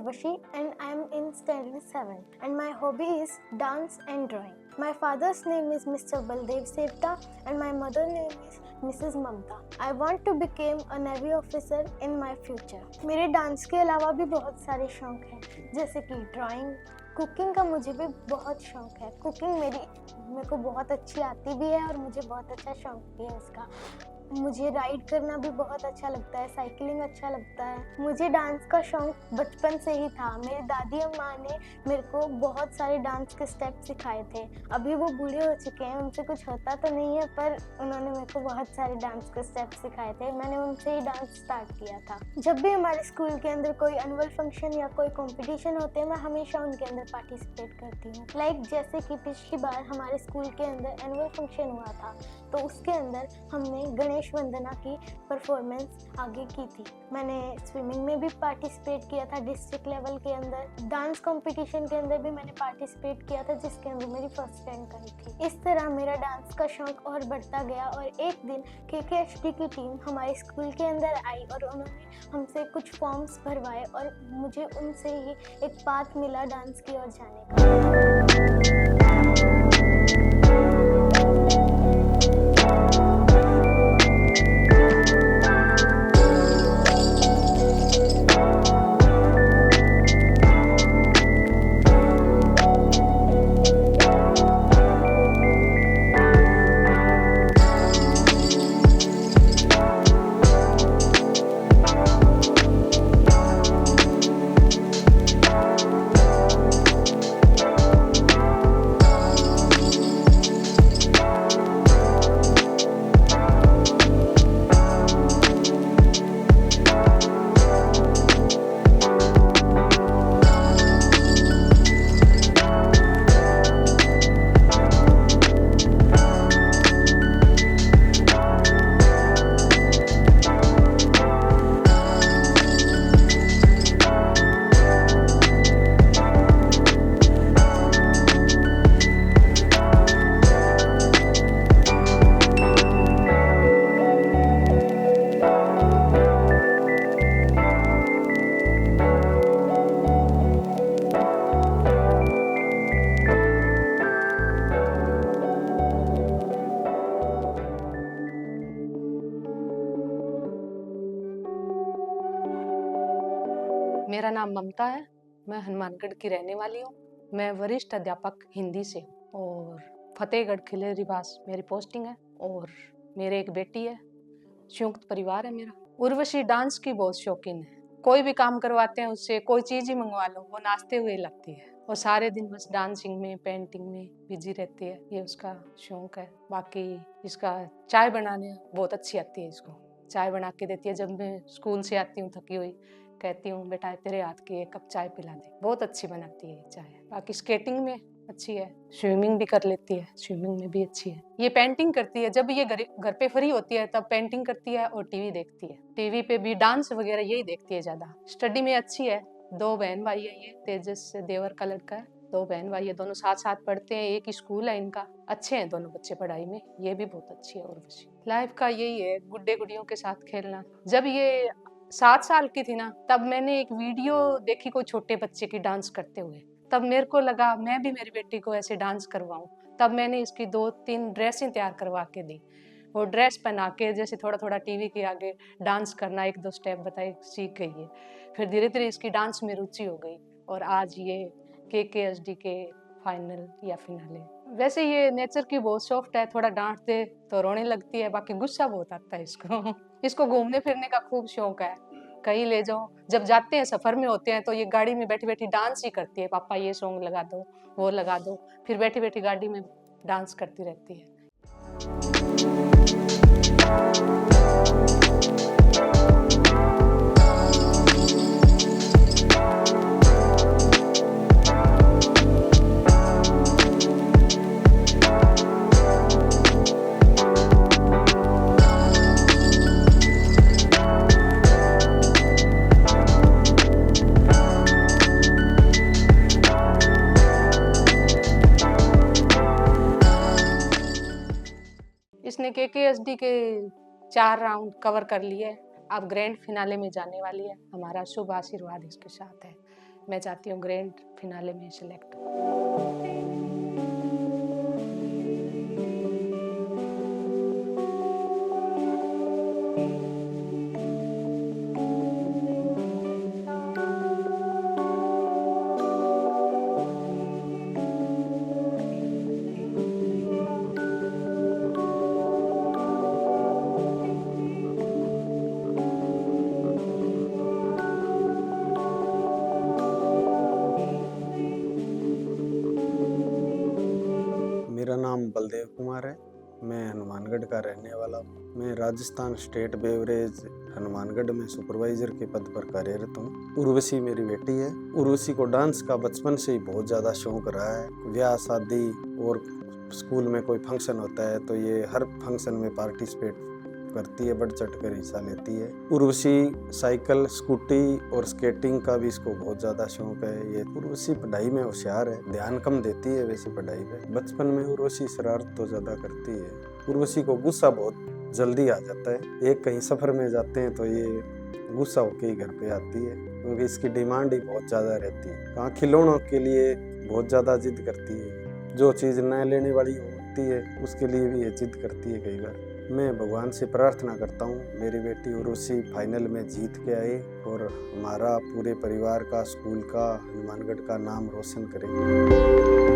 Urvashi and I am in standard 7 and my hobby is dance and drawing. My father's name is Mr. Baldev Sevta and my mother's name is Mrs. Mamta. I want to become a Navy officer in my future. मेरे dance के अलावा भी बहुत सारे शौक हैं जैसे कि ड्राइंग, कुकिंग का मुझे भी बहुत शौक है। कुकिंग मेरे को बहुत अच्छी आती भी है और मुझे बहुत अच्छा शौक भी है उसका। मुझे राइड करना भी बहुत अच्छा लगता है, साइकिलिंग अच्छा लगता है। मुझे डांस का शौक बचपन से ही था। मेरी दादी अम्मा ने मेरे को बहुत सारे डांस के स्टेप सिखाए थे। अभी वो बूढ़े हो चुके हैं, उनसे कुछ होता तो नहीं है, पर उन्होंने मेरे को बहुत सारे डांस के स्टेप सिखाए थे। मैंने उनसे ही डांस स्टार्ट किया था। जब भी हमारे स्कूल के अंदर कोई एनुअल फंक्शन या कोई कॉम्पिटिशन होते हैं, मैं हमेशा उनके अंदर पार्टिसिपेट करती हूँ। जैसे कि पिछली बार हमारे स्कूल के अंदर एनुअल फंक्शन हुआ था, तो उसके अंदर हमने गणेश वंदना की परफॉर्मेंस आगे की थी। मैंने स्विमिंग में भी पार्टिसिपेट किया था डिस्ट्रिक्ट लेवल के अंदर। डांस कंपटीशन के अंदर भी मैंने पार्टिसिपेट किया था जिसके अंदर मेरी फर्स्ट रैंक आई थी। इस तरह मेरा डांस का शौक और बढ़ता गया और एक दिन KKHD की टीम हमारे स्कूल के अंदर आई और उन्होंने हमसे कुछ फॉर्म्स भरवाए और मुझे उनसे ही एक पाथ मिला डांस की ओर जाने का। मेरा नाम ममता है। मैं हनुमानगढ़ की रहने वाली हूँ। मैं वरिष्ठ अध्यापक हिंदी से हूँ और फतेहगढ़ खिले रिवास मेरी पोस्टिंग है और मेरे एक बेटी है। संयुक्त परिवार है मेरा। उर्वशी डांस की बहुत शौकीन है। कोई भी काम करवाते हैं उससे, कोई चीज ही मंगवा लो वो नाचते हुए लगती है और सारे दिन बस डांसिंग में, पेंटिंग में बिजी रहती है। ये उसका शौक है। बाकी इसका चाय बनाने बहुत अच्छी आती है। इसको चाय बना के देती है। जब मैं स्कूल से आती हूँ थकी हुई, कहती हूँ बेटा तेरे हाथ की एक कप चाय पिला दे। बहुत अच्छी बनाती है चाय। बाकी स्केटिंग में अच्छी है। स्विमिंग भी कर लेती है, स्विमिंग में भी अच्छी है। ये पेंटिंग करती है। जब ये घर पे फ्री होती है तब पेंटिंग करती है और टीवी देखती है। टीवी पे भी डांस वगैरह यही देखती है ज्यादा। स्टडी में अच्छी है। 2 बहन भाई है। ये तेजस देवर का लड़का है। 2 बहन भाई है। दोनों साथ साथ पढ़ते हैं। एक ही स्कूल है इनका। अच्छे हैं दोनों बच्चे पढ़ाई में। ये भी बहुत अच्छी है। उर्वशी लाइफ का यही है, गुड्डे गुड़ियों के साथ खेलना। जब ये 7 साल की थी ना, तब मैंने एक वीडियो देखी कोई छोटे बच्चे की डांस करते हुए। तब मेरे को लगा मैं भी मेरी बेटी को ऐसे डांस करवाऊं। तब मैंने इसकी 2-3 ड्रेसें तैयार करवा के दी। वो ड्रेस पहना के जैसे थोड़ा थोड़ा टीवी के आगे डांस करना, 1-2 स्टेप बताए, सीख गई है। फिर धीरे धीरे इसकी डांस में रुचि हो गई और आज ये KKHD के फाइनल या फिनाले। वैसे ये नेचर की बहुत सॉफ्ट है। थोड़ा डांट दे तो रोने लगती है, बाकी गुस्सा बहुत आता है इसको। इसको घूमने फिरने का खूब शौक है। कहीं ले जाओ, जब जाते हैं सफर में होते हैं तो ये गाड़ी में बैठी बैठी डांस ही करती है। पापा ये सॉन्ग लगा दो, वो लगा दो। फिर बैठी बैठी गाड़ी में डांस करती रहती है। इसने KKHD के 4 राउंड कवर कर लिए। अब ग्रैंड फिनाले में जाने वाली है। हमारा शुभ आशीर्वाद इसके साथ है। मैं चाहती हूँ ग्रैंड फिनाले में सिलेक्ट। मेरा नाम बलदेव कुमार है। मैं हनुमानगढ़ का रहने वाला हूँ। मैं राजस्थान स्टेट बेवरेज हनुमानगढ़ में सुपरवाइजर के पद पर कार्यरत हूँ। उर्वशी मेरी बेटी है। उर्वशी को डांस का बचपन से ही बहुत ज़्यादा शौक रहा है। ब्याह शादी और स्कूल में कोई फंक्शन होता है तो ये हर फंक्शन में पार्टिसिपेट करती है, बढ़ चढ़ कर हिस्सा लेती है। उर्वशी साइकिल, स्कूटी और स्केटिंग का भी इसको बहुत ज़्यादा शौक है। ये उर्वशी पढ़ाई में होशियार है, ध्यान कम देती है वैसे पढ़ाई पे। बचपन में उर्वशी शरारत तो ज़्यादा करती है। उर्वशी को गुस्सा बहुत जल्दी आ जाता है। एक कहीं सफ़र में जाते हैं तो ये गुस्सा होकर ही घर पे आती है, क्योंकि इसकी डिमांड ही बहुत ज़्यादा रहती है। कहाँ खिलौनों के लिए बहुत ज़्यादा जिद करती है। जो चीज़ न लेने वाली होती है उसके लिए भी ये जिद करती है कई बार। मैं भगवान से प्रार्थना करता हूँ मेरी बेटी उर्वशी फाइनल में जीत के आए और हमारा पूरे परिवार का, स्कूल का, हनुमानगढ़ का नाम रोशन करे।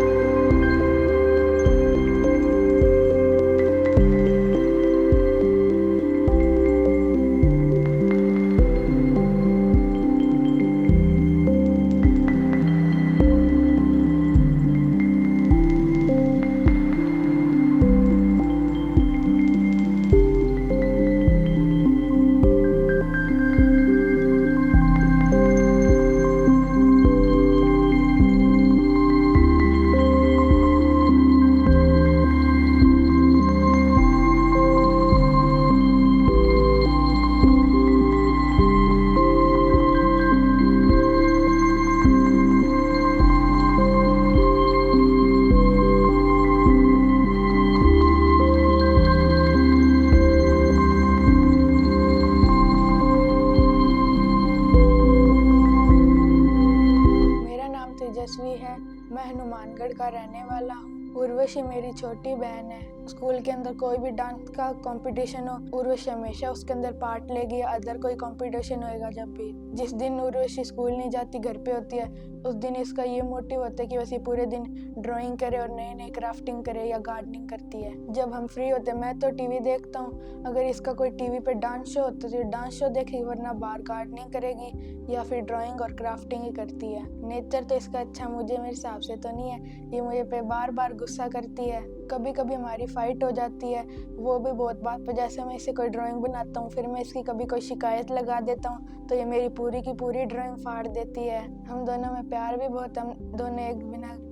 तेजस्वी है। मैं हनुमानगढ़ का रहने वाला हूँ। उर्वशी मेरी छोटी बहन है। स्कूल के अंदर कोई भी डांस का कंपटीशन हो, उर्वशी हमेशा उसके अंदर पार्ट लेगी। अदर कोई कंपटीशन होएगा जब भी, जिस दिन उर्वशी स्कूल नहीं जाती, घर पे होती है, उस दिन इसका ये मोटिव होता है कि वैसे पूरे दिन ड्राइंग करे और नई नई क्राफ्टिंग करे या गार्डनिंग करती है। जब हम फ्री होते हैं, मैं तो टीवी देखता हूँ, अगर इसका कोई टीवी पे डांस शो होता है तो डांस शो देखेगी, वरना बाहर गार्डनिंग करेगी या फिर ड्राइंग और क्राफ्टिंग ही करती है। नेचर तो इसका अच्छा मुझे मेरे हिसाब से तो नहीं है। ये मुझे पे बार बार गुस्सा करती है। कभी कभी हमारी फाइट हो जाती है, वो भी बहुत बात पे। जैसे मैं इसे कोई ड्राइंग बनाता हूँ, फिर मैं इसकी कभी कोई शिकायत लगा देता हूँ तो ये मेरी पूरी की पूरी ड्राइंग फाड़ देती है। हम दोनों में प्यार भी बहुत, हम दोनों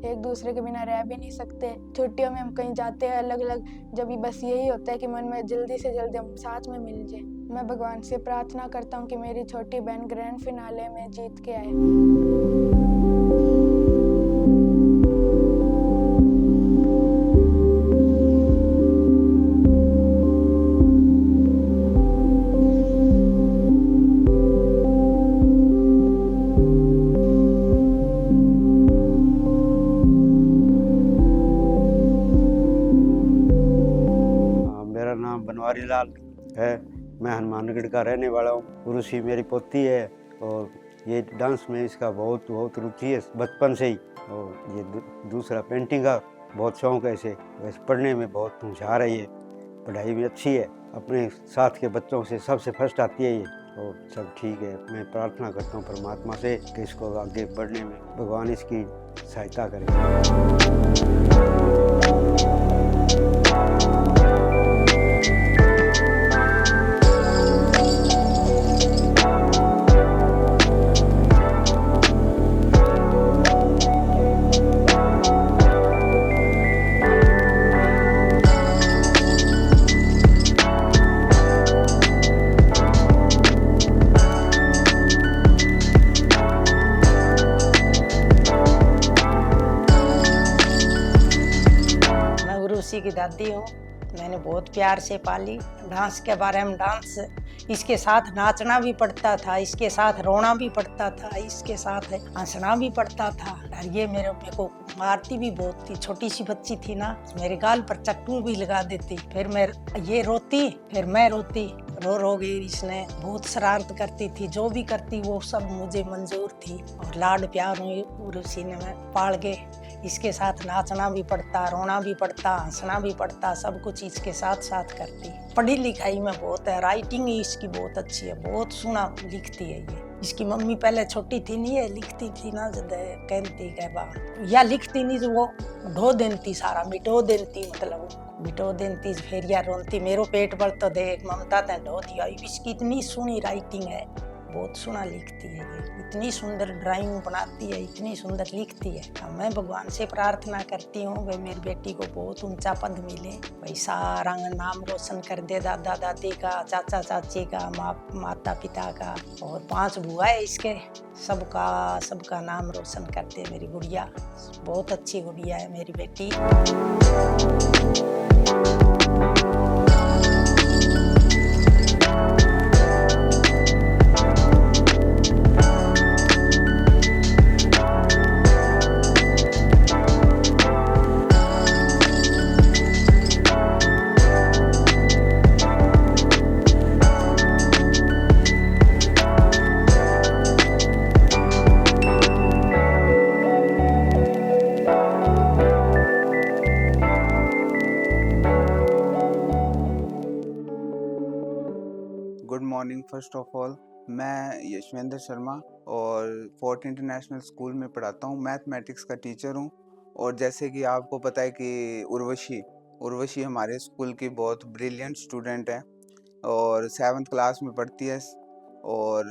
एक दूसरे के बिना रह भी नहीं सकते। छुट्टियों में हम कहीं जाते हैं अलग अलग, जब भी बस यही होता है कि मन में जल्दी से जल्दी हम साथ में मिल जाए। मैं भगवान से प्रार्थना करता हूँ कि मेरी छोटी बहन ग्रैंड फिनाले में जीत के आए। बनवारी लाल है। मैं हनुमानगढ़ का रहने वाला हूँ। उर्वशी मेरी पोती है और ये डांस में इसका बहुत रुचि है बचपन से ही। और ये दूसरा पेंटिंग का बहुत शौक है इसे। वैसे पढ़ने में बहुत होशियार है, ये पढ़ाई में अच्छी है, अपने साथ के बच्चों से सबसे फर्स्ट आती है ये। और सब ठीक है। मैं प्रार्थना करता हूँ परमात्मा से कि इसको आगे बढ़ने में भगवान इसकी सहायता करे। उर्वशी की दादी हूँ। मैंने बहुत प्यार से पाली। डांस के बारे में डांस इसके साथ नाचना भी पड़ता था, इसके साथ रोना भी पड़ता था, इसके साथ हंसना भी पड़ता था। और ये मेरे को मारती भी बहुत थी, छोटी सी बच्ची थी ना, मेरे गाल पर चट्टू भी लगा देती। फिर मैं ये रोती, फिर मैं रोती, रो गई। इसने बहुत शरारत करती थी, जो भी करती वो सब मुझे मंजूर थी और लाड प्यार में उर्वशी ने मैं पाल के इसके साथ नाचना भी पड़ता, रोना भी पड़ता, हंसना भी पड़ता, सब कुछ इसके साथ साथ करती। पढ़ी लिखाई में बहुत है, राइटिंग ही इसकी बहुत अच्छी है, बहुत सोना लिखती है ये। इसकी मम्मी पहले छोटी थी नहीं है, लिखती थी ना जब कहती कहबा या लिखती नहीं तो वो ढो देती, सारा मिटो देती, मतलब मिटो देती। फिर या रोती, मेरो पेट पर तो देख ममता ते ढो दिया। इसकी इतनी सुनी राइटिंग है, बहुत सोना लिखती है ये, इतनी सुंदर ड्राइंग बनाती है, इतनी सुंदर लिखती है। मैं भगवान से प्रार्थना करती हूँ भाई मेरी बेटी को बहुत ऊंचा पद मिले, भाई सारा नाम रोशन कर दे, दादा दादी का, चाचा चाची का, माता पिता का, और 5 बुआ है इसके, सबका नाम रोशन कर दे मेरी गुड़िया। बहुत अच्छी गुड़िया है मेरी बेटी। Good morning. First of all मैं यशवेंद्र शर्मा और फोर्ट इंटरनेशनल स्कूल में पढ़ाता हूँ, मैथमेटिक्स का टीचर हूँ। और जैसे कि आपको पता है कि उर्वशी हमारे स्कूल की बहुत ब्रिलियंट स्टूडेंट है और 7th क्लास में पढ़ती है और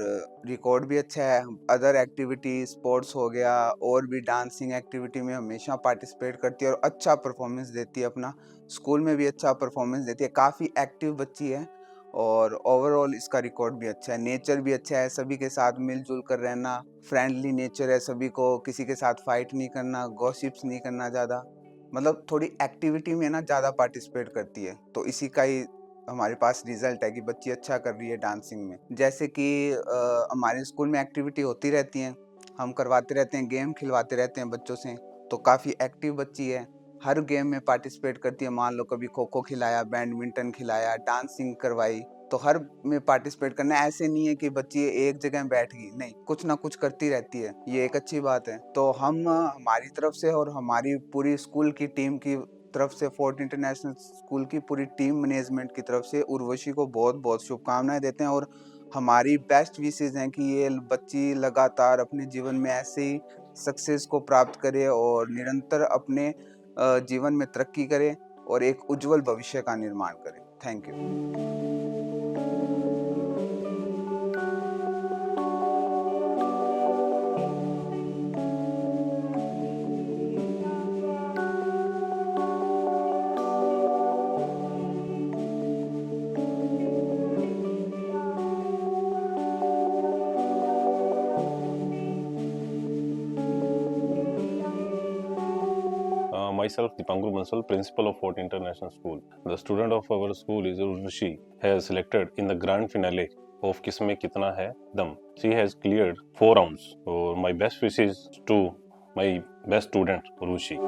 रिकॉर्ड भी अच्छा है। अदर एक्टिविटी स्पोर्ट्स हो गया और भी डांसिंग एक्टिविटी में हमेशा पार्टिसिपेट करती है और अच्छा परफॉर्मेंस देती है, अपना स्कूल में भी अच्छा परफॉर्मेंस देती है। काफ़ी एक्टिव बच्ची है और ओवरऑल इसका रिकॉर्ड भी अच्छा है। नेचर भी अच्छा है, सभी के साथ मिलजुल कर रहना, फ्रेंडली नेचर है, सभी को किसी के साथ फाइट नहीं करना, गॉसिप्स नहीं करना ज़्यादा, मतलब थोड़ी एक्टिविटी में ना ज़्यादा पार्टिसिपेट करती है। तो इसी का ही हमारे पास रिजल्ट है कि बच्ची अच्छा कर रही है डांसिंग में। जैसे कि हमारे स्कूल में एक्टिविटी होती रहती हैं, हम करवाते रहते हैं, गेम खिलवाते रहते हैं बच्चों से, तो काफ़ी एक्टिव बच्ची है, हर गेम में पार्टिसिपेट करती है। मान लो कभी खो खो खिलाया, बैडमिंटन खिलाया, डांसिंग करवाई, तो हर में पार्टिसिपेट करना। ऐसे नहीं है कि बच्ची एक जगह बैठ गई, नहीं, कुछ ना कुछ करती रहती है, ये एक अच्छी बात है। तो हम हमारी तरफ से और हमारी पूरी स्कूल की टीम की तरफ से, फोर्ट इंटरनेशनल स्कूल की पूरी टीम मैनेजमेंट की तरफ से उर्वशी को बहुत बहुत शुभकामनाएं देते हैं और हमारी बेस्ट विशेस हैं कि ये बच्ची लगातार अपने जीवन में ऐसे ही सक्सेस को प्राप्त करे और निरंतर अपने जीवन में तरक्की करे और एक उज्जवल भविष्य का निर्माण करे। Thank you. Myself, Dipankar Bansal, principal of Fort International School. The student of our school is Urvashi, has selected in the grand finale of Kisme Kitna Hai Dam. She has cleared 4 rounds. So my best wishes to my best student, Urvashi.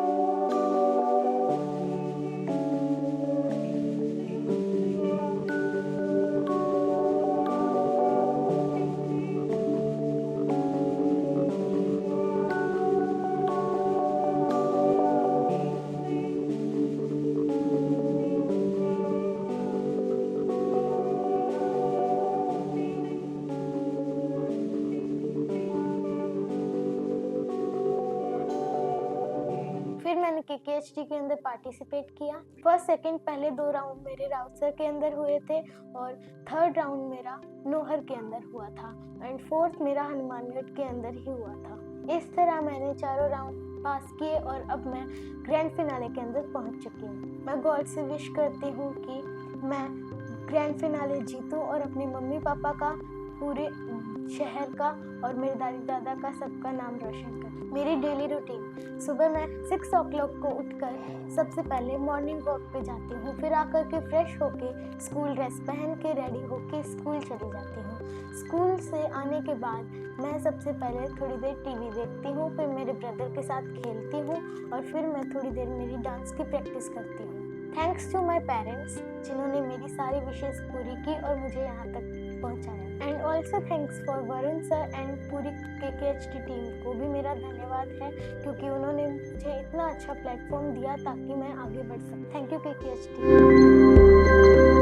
फिर मैंने KKHD के अंदर participate किया। First second पहले 2 round मेरे राउतसर के अंदर हुए थे और थर्ड राउंड मेरा नोहर के अंदर हुआ था एंड फोर्थ मेरा हनुमानगढ़ के अंदर ही हुआ था। इस तरह मैंने चारों राउंड पास किए और अब मैं ग्रैंड फिनाले के अंदर पहुंच चुकी हूँ। मैं गॉड से विश करती हूँ कि मैं ग्रैंड फिनाले जीतूँ और अपने मम्मी पापा का पूरे शहर का और मेरे दादी दादा का सबका नाम रोशन करूँ। मेरी डेली रूटीन, सुबह मैं 6 o'clock को उठकर सबसे पहले मॉर्निंग वॉक पे जाती हूँ, फिर आकर के फ्रेश होके स्कूल ड्रेस पहन के रेडी होके स्कूल चली जाती हूँ। स्कूल से आने के बाद मैं सबसे पहले थोड़ी देर टीवी देखती हूँ, फिर मेरे ब्रदर के साथ खेलती हूँ और फिर मैं थोड़ी देर मेरी डांस की प्रैक्टिस करती हूँ। थैंक्स टू माई पेरेंट्स जिन्होंने मेरी सारी विशेष पूरी की और मुझे यहाँ तक पहुँचाया। And also thanks for Varun sir and पूरी KKHT टीम को भी मेरा धन्यवाद है, क्योंकि उन्होंने मुझे इतना अच्छा प्लेटफॉर्म दिया ताकि मैं आगे बढ़ सकूँ। Thank you KKHT।